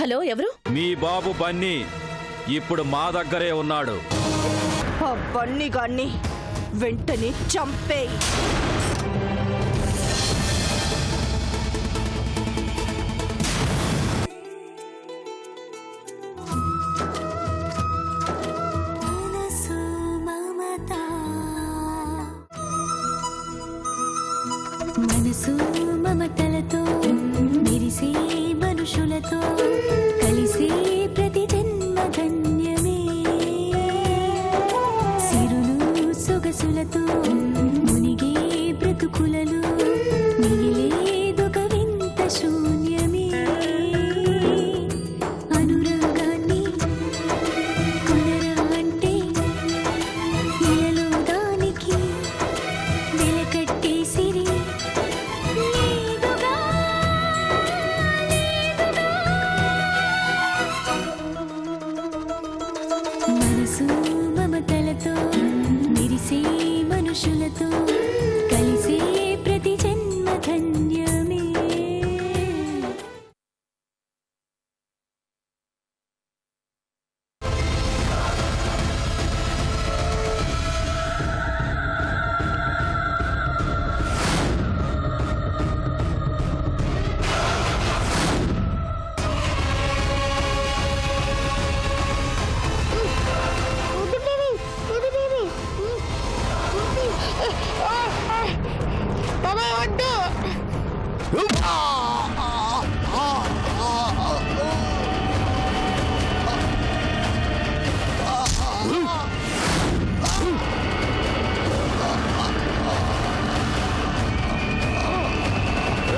Hello, ఎవరు? మీ బాబు బన్నీ ఇప్పుడు మా దగ్గరే ఉన్నాడు. ఆ బన్నీ గాన్ని వెంటనే చంపేయి. మనసు మమతలతో మెరిసే మనుషులతో కలిసే ప్రతి జన్మ ధన్యమే. సిరులు సొగసులతో మునిగే బ్రతుకులలో మిగిలేదొక వింత శూన్యమే. అనురాగాన్ని కొనరా అంటే ఇలలో దానికి వెలకట్టేసిరి. మనసు మమతలతో మెరిసే మనుషులతో కలిసే ప్రతి జన్మ ధన్యమే.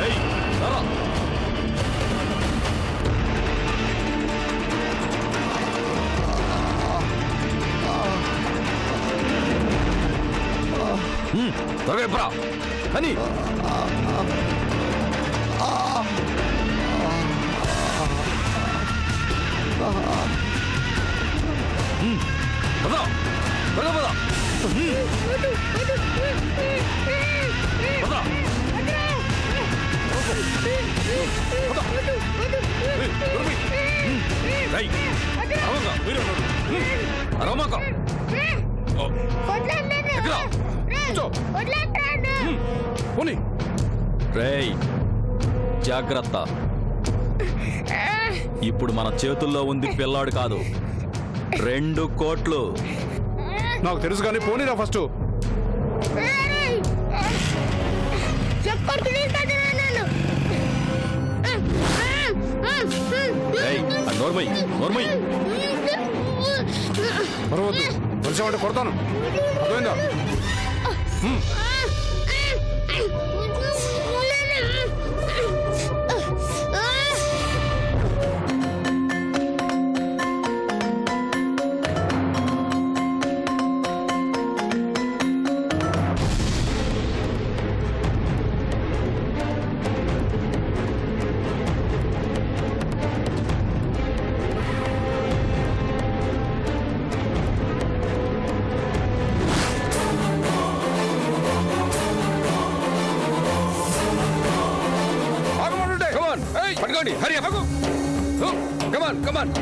ఏయ్, రారా. త్వరగా ఇప్పురా అని. పద, త్వరగా పద. పద. రేయ్, జాగ్రత్త. ఇప్పుడు మన చేతుల్లో ఉంది పిల్లాడు కాదు, 2 కోట్లు. నాకు తెలుసు కానీ పోనీరా ఫస్ట్. నోర్మై నోర్మై పర్వద్దు, కలిసామంటే కొడతాను, అర్థమైందా? పట్టుకోండి, హరి అప్. కమాన్ కమాన్.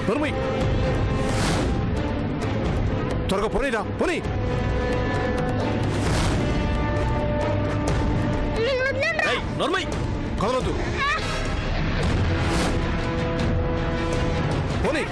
నోర్మయ్ త్వరగా పోనీరా పోనీ నోర్మై కదలొద్దు పోనీ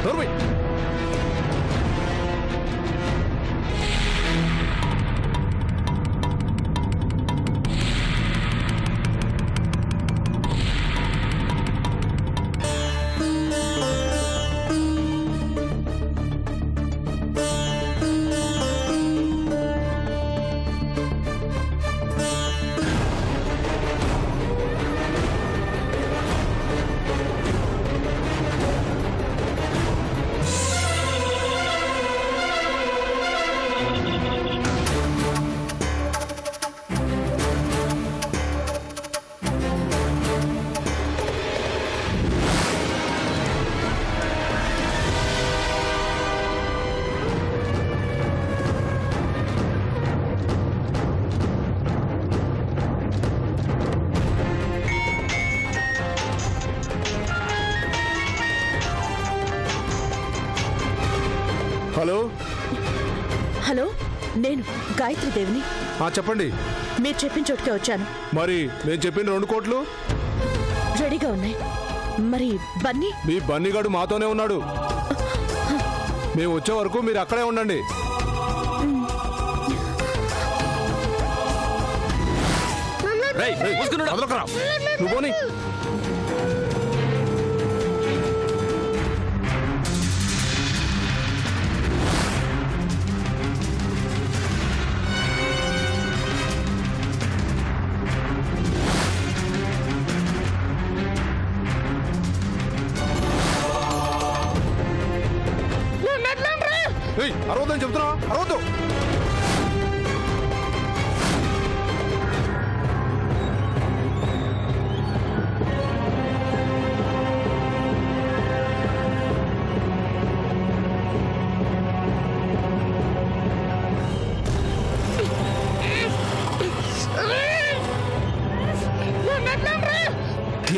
నోర్మయ్ హలో హలో, నేను గాయత్రి దేవిని. చెప్పండి. మీరు చెప్పిన చోటుకే వచ్చాను. మరి నేను చెప్పిన 2 కోట్లు రెడీగా ఉన్నాయి. మరి బన్నీ? మీ బన్నీగాడు మాతోనే ఉన్నాడు. మేము వచ్చే వరకు మీరు అక్కడే ఉండండి. వదలకరా. నువ్వు పోనీ. అరవద్దని చెప్తున్నా, అరవద్దు.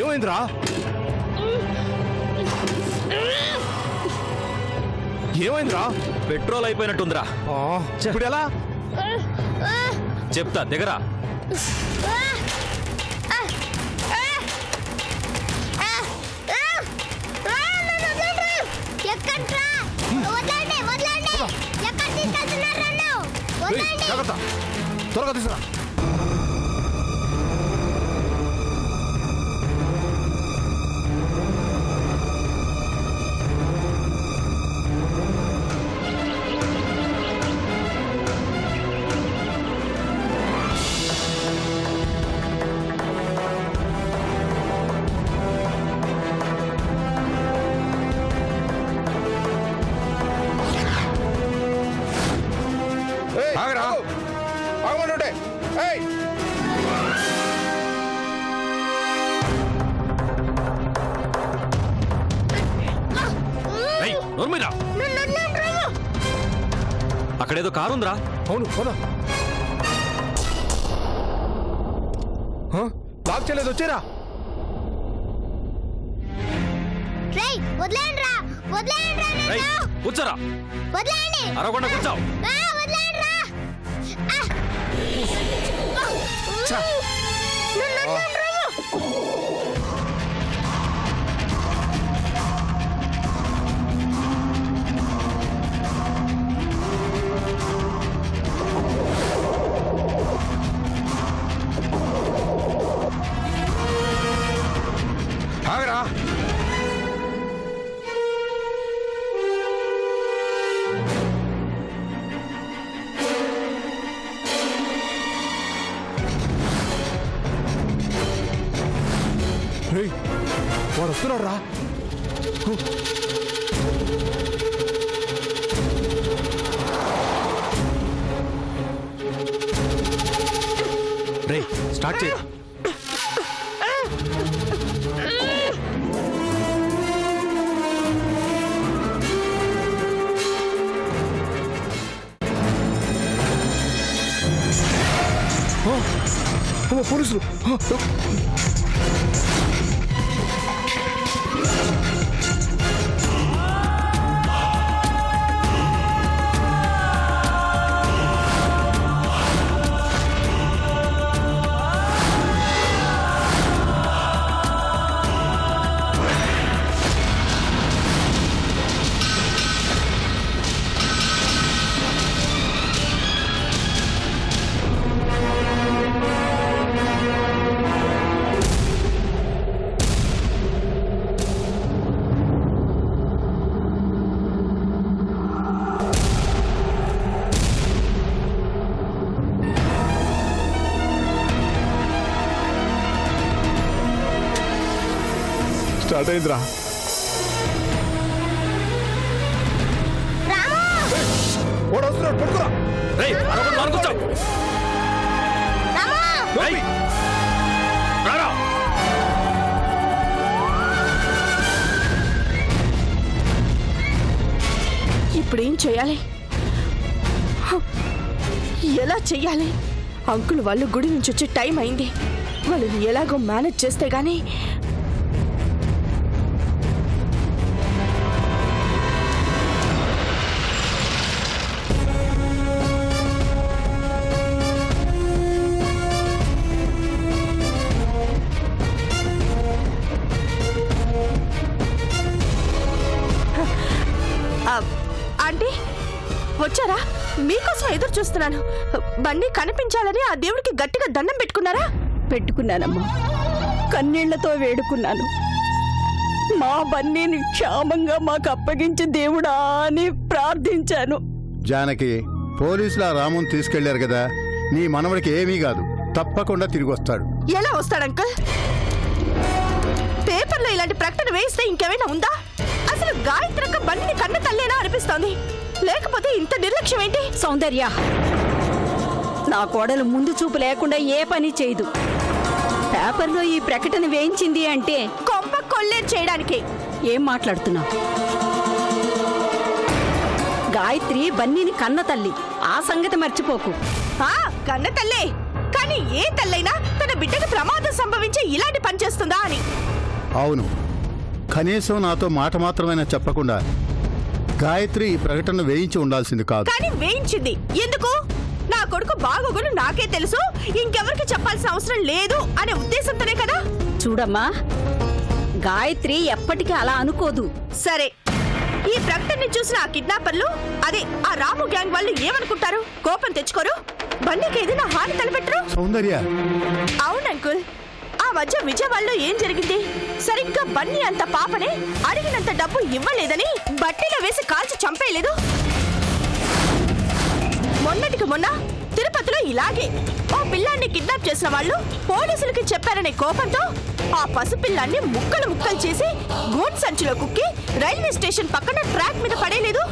ఏమైందిరా? ఏమైందిరా? పెట్రోల్ అయిపోయినట్టుందిరా. ఇప్పుడు ఎలా? చెప్తా దిగరా. త్వరగా తీసుకురా. అక్కడేదో కారుందిరా. అవును, లాక్ చేయలేదు. వచ్చారా? రేయ్ వదిలేయండిరా వదిలేయండిరా రేయ్, నన్ను కూర్చోరా. వదిలేయండి అరవకుండా కూర్చో. వదిలేయండిరా నన్ను వదిలేయండిరా. ఆగరా. రేయ్, వాడు వస్తున్నాడు రా. రేయ్, స్టార్ట్ చేయరా. పోలీసులు. స్టార్ట్ అయిందిరా. వాడు వస్తున్నాడు, పట్టుకురా. రేయ్, అరవకుండా లోన కూర్చో. రేయ్, రారా. ఇప్పుడేం చేయాలి? ఎలా చెయ్యాలి? అంకుల్ వాళ్ళు గుడి నుంచి వచ్చే టైం అయింది. వాళ్ళని ఎలాగో మేనేజ్ చేస్తే గానీ ఆంటీ వచ్చారా? మీకోసం ఎదురు చూస్తున్నాను. బండి కనిపించాలని ఆ దేవుడికి గట్టిగా దండం పెట్టుకున్నారా? పెట్టుకున్నానమ్మా, కన్నీళ్లతో వేడుకున్నాను. మా బన్నీని క్షేమంగా మాకు అప్పగించి దేవుడా అని ప్రార్థించాను. జానకి, పోలీసులు ఆ రాముని తీసుకెళ్లారు కదా, నీ మనవడికి ఏమీ కాదు, తప్పకుండా తిరిగి వస్తాడు. ఎలా వస్తాడు అంకుల్? పేపర్లో ఇలాంటి ప్రకటన వేస్తే ఇంకేమైనా ఉందా? అసలు గాయత్రక్క బండిని కన్న తల్లేనా అనిపిస్తోంది. లేకపోతే ఇంత నిర్లక్ష్యం ఏంటి? సౌందర్య, నా కోడలు ముందు చూపు లేకుండా ఏ పని చేయదు. పేపర్లో ఈ ప్రకటన వేయించింది అంటే కొంప కొల్లేరు చేయడానికి. ఏం మాట్లాడుతున్నావు? గాయత్రి బన్నీని కన్న తల్లి, ఆ సంగతి మర్చిపోకు. కన్న తల్లే, కానీ ఏ తల్లైనా తన బిడ్డకు ప్రమాదం సంభవించి ఇలాంటి పని చేస్తుందా అని. అవును, కనీసం నాతో మాట మాత్రమైనా చెప్పకుండా గాయత్రి ఈ ప్రకటన వేయించి ఉండాల్సింది కాదు. కానీ వేయించింది. ఎందుకు? నా కొడుకు బాగోగులు నాకే తెలుసు, ఇంకెవరికి చెప్పాల్సిన అవసరం లేదు అనే ఉద్దేశంతోనే కదా. చూడమ్మా, గాయత్రి ఎప్పటికీ అలా అనుకోదు. సరే, ఈ ప్రకటనని చూసిన ఆ కిడ్నాపర్లు, అదే ఆ రాము గ్యాంగ్ వాళ్ళు ఏమనుకుంటారు? కోపం తెచ్చుకోరు? బండికి ఏదైనా హాని తలపెట్టరు? సౌందర్య, అవును అంకుల్, ఆ మధ్య విజయవాడలో ఏం జరిగింది? సరిగ్గా బన్నీ అంత పాపనే అడిగినంత డబ్బు ఇవ్వలేదని బట్టీలో వేసి కాల్చి చంపేయలేదు? మొన్నటికి మొన్న తిరుపతిలో ఇలాగే ఓ పిల్లాన్ని కిడ్నాప్ చేసిన వాళ్ళు పోలీసులకి చెప్పారనే కోపంతో ఆ పసిపిల్లాన్ని ముక్కలు ముక్కలు చేసి గూడ్ సంచిలో కుక్కి రైల్వే స్టేషన్ పక్కన ట్రాక్ మీద పడేయలేదు?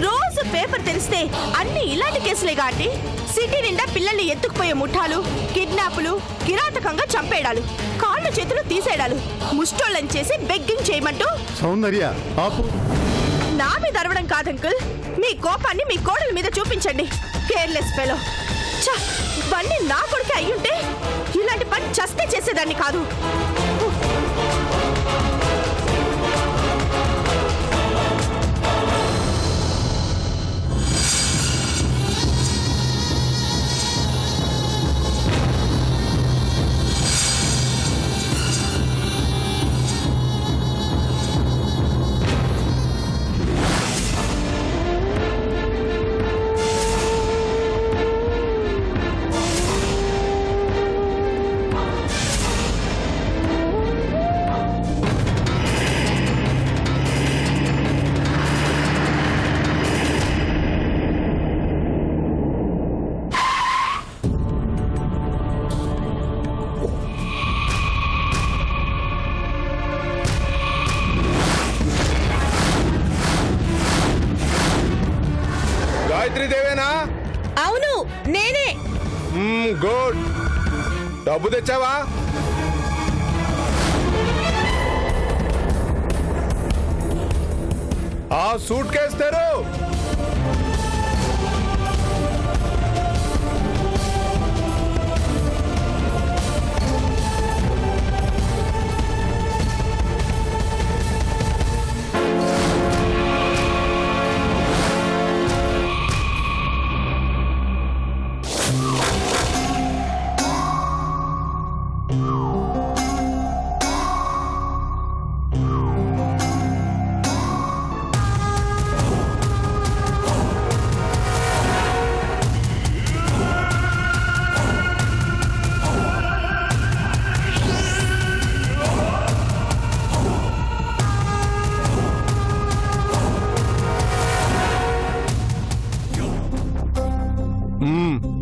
రోజు పేపర్ తెరిస్తే అన్ని ఇలాంటి కేసులేగా అండి. సిటీ నిండా పిల్లల్ని ఎత్తుకుపోయే ముఠాలు, కిడ్నాపులు, కిరాతకంగా చంపేయడాలు, కాళ్ళు చేతులు తీసేయడాలు, ముష్టోళ్ళని చేసి బెగ్గింగ్ చేయమంటూ. సౌందర్య, ఆపు. నా మీద అరవడం కాదంకుల్, మీ కోపాన్ని మీ కోడల మీద చూపించండి. Careless fellow. ఇవన్నీ నా కొడుకే అయ్యుంటే ఇలాంటి పని చస్తే చేసేదాన్ని కాదు. గుడ్. డబ్బు తెచ్చావా? ఆ సూట్ కేసు తెరు.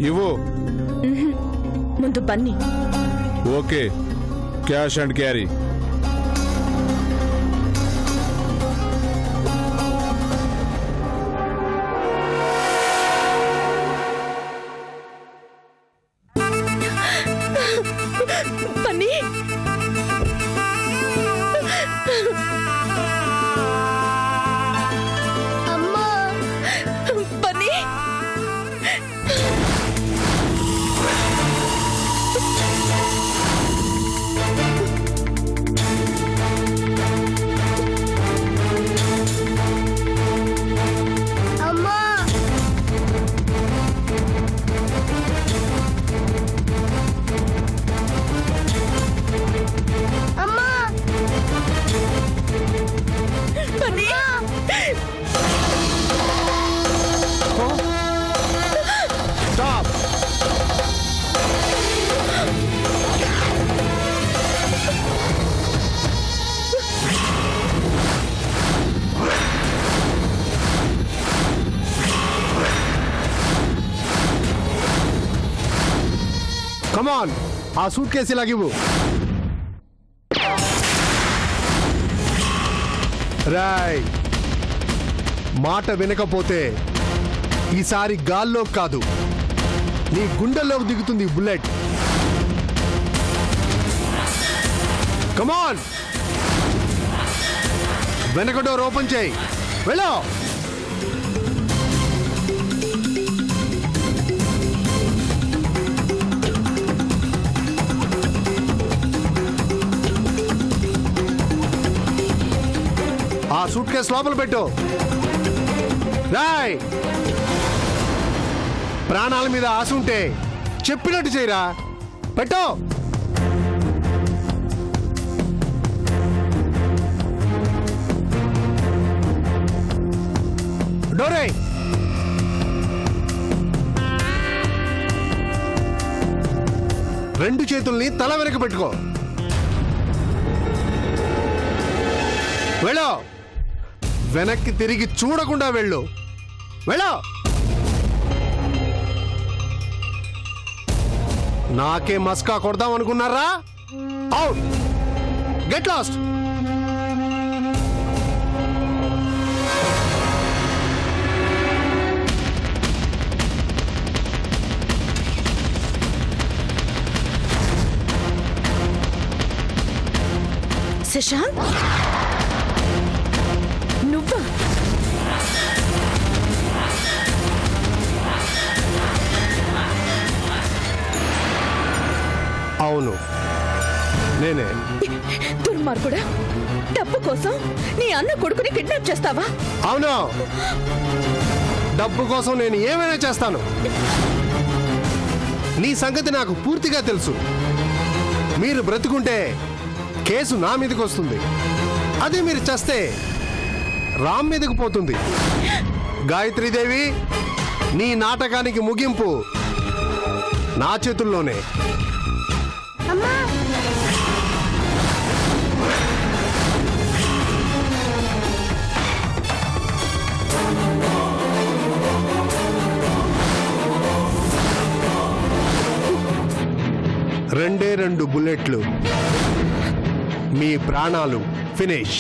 ఇవ్వు. ముందు Bunny. Okay, cash and carry. Bunny, అమ్మా బన్నీ. అమ్మా అమ్మా బన్నీ. స్టాప్. కమాన్, ఆ సూట్ కేసు ఇలాగివ్వు. రాయ్, మాట వినకపోతే ఈసారి గాల్లో కాదు నీ గుండెల్లోకి దిగుతుంది బుల్లెట్. కమాన్, వెనక డోర్ ఓపెన్ చేయి. వెళ్ళో. ఆ సూట్ కేసు లోపల పెట్టు. రాయ్, ప్రాణాల మీద ఆశ ఉంటే చెప్పినట్టు చేయరా. పెట్టు. డోరే. రెండు చేతుల్ని తల వెనక పెట్టుకో. వెళ్ళు. వెనక్కి తిరిగి చూడకుండా వెళ్ళు. వెళ్ళు. నాకే మస్కా కొడదాం అనుకున్నారా? అవుట్. Get lost. శశాంక్, నువ్వా? అవును, నేనే. దుర్మార్గుడా, డబ్బు కోసం నీ అన్న కొడుకుని కిడ్నాప్ చేస్తావా? అవును, డబ్బు కోసం నేను ఏమైనా చేస్తాను. నీ సంగతి నాకు పూర్తిగా తెలుసు. మీరు బ్రతుకుంటే కేసు నా మీదకి వస్తుంది. అదే మీరు చేస్తే రామ్ మీదకి పోతుంది. గాయత్రీదేవి, నీ నాటకానికి ముగింపు నా చేతుల్లోనే. అమ్మా రెండే 2 బుల్లెట్లు, మీ ప్రాణాలు ఫినిష్.